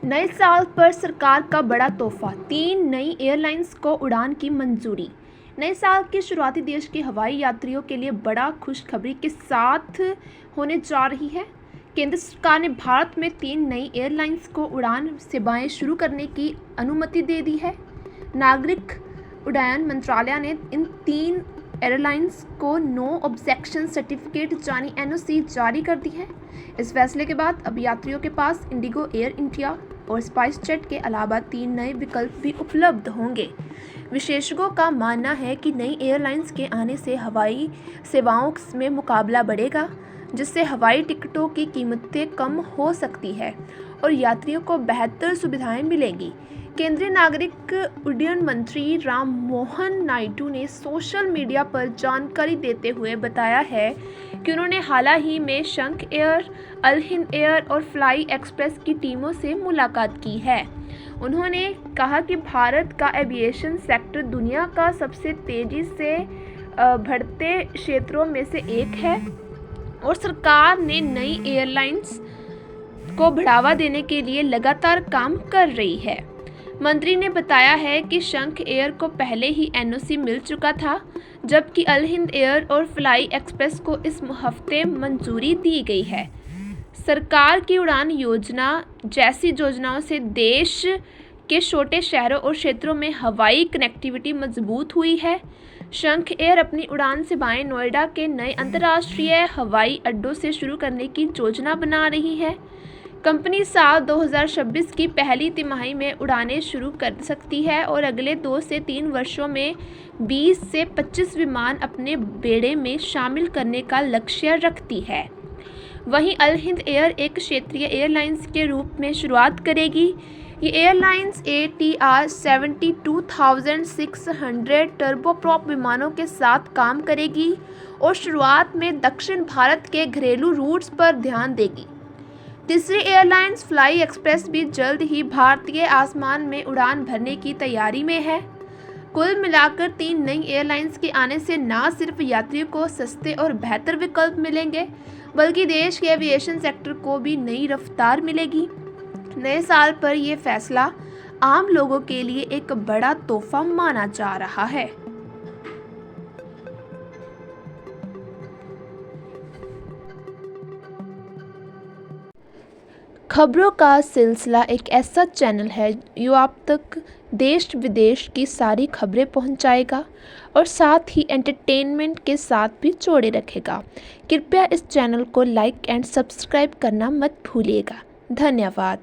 नए साल पर सरकार का बड़ा तोहफा, 3 नई एयरलाइंस को उड़ान की मंजूरी। नए साल की शुरुआती देश के हवाई यात्रियों के लिए बड़ा खुशखबरी के साथ होने जा रही है। केंद्र सरकार ने भारत में 3 नई एयरलाइंस को उड़ान सेवाएं शुरू करने की अनुमति दे दी है। नागरिक उड्डयन मंत्रालय ने इन 3 एयरलाइंस को नो ऑब्जेक्शन सर्टिफिकेट यानी एनओसी जारी कर दी है। इस फैसले के बाद अब यात्रियों के पास इंडिगो, एयर इंडिया और स्पाइस जेट के अलावा 3 नए विकल्प भी उपलब्ध होंगे। विशेषज्ञों का मानना है कि नई एयरलाइंस के आने से हवाई सेवाओं में मुकाबला बढ़ेगा, जिससे हवाई टिकटों की कीमतें कम हो सकती है और यात्रियों को बेहतर सुविधाएं मिलेंगी। केंद्रीय नागरिक उड्डयन मंत्री राममोहन नायडू ने सोशल मीडिया पर जानकारी देते हुए बताया है कि उन्होंने हाल ही में शंख एयर, अल हिंद एयर और फ्लाई एक्सप्रेस की टीमों से मुलाकात की है। उन्होंने कहा कि भारत का एविएशन सेक्टर दुनिया का सबसे तेज़ी से बढ़ते क्षेत्रों में से एक है और सरकार ने नई एयरलाइंस को बढ़ावा देने के लिए लगातार काम कर रही है। मंत्री ने बताया है कि शंख एयर को पहले ही एनओसी मिल चुका था, जबकि अल हिंद एयर और फ्लाई एक्सप्रेस को इस हफ्ते मंजूरी दी गई है। सरकार की उड़ान योजना जैसी योजनाओं से देश के छोटे शहरों और क्षेत्रों में हवाई कनेक्टिविटी मजबूत हुई है। शंख एयर अपनी उड़ान सेवाएं नोएडा के नए अंतर्राष्ट्रीय हवाई अड्डों से शुरू करने की योजना बना रही है। कंपनी साल 2026 की पहली तिमाही में उड़ानें शुरू कर सकती है और अगले 2 से 3 वर्षों में 20 से 25 विमान अपने बेड़े में शामिल करने का लक्ष्य रखती है। वहीं अल हिंद एयर एक क्षेत्रीय एयरलाइंस के रूप में शुरुआत करेगी। ये एयरलाइंस ATR 72,600 टर्बोप्रॉप विमानों के साथ काम करेगी और शुरुआत में दक्षिण भारत के घरेलू रूट्स पर ध्यान देगी। तीसरी एयरलाइंस फ्लाई एक्सप्रेस भी जल्द ही भारतीय आसमान में उड़ान भरने की तैयारी में है। कुल मिलाकर 3 नई एयरलाइंस के आने से न सिर्फ यात्रियों को सस्ते और बेहतर विकल्प मिलेंगे, बल्कि देश के एविएशन सेक्टर को भी नई रफ्तार मिलेगी। नए साल पर यह फैसला आम लोगों के लिए एक बड़ा तोहफा माना जा रहा है। खबरों का सिलसिला एक ऐसा चैनल है जो आप तक देश विदेश की सारी खबरें पहुंचाएगा और साथ ही एंटरटेनमेंट के साथ भी जोड़े रखेगा। कृपया इस चैनल को लाइक एंड सब्सक्राइब करना मत भूलिएगा। धन्यवाद।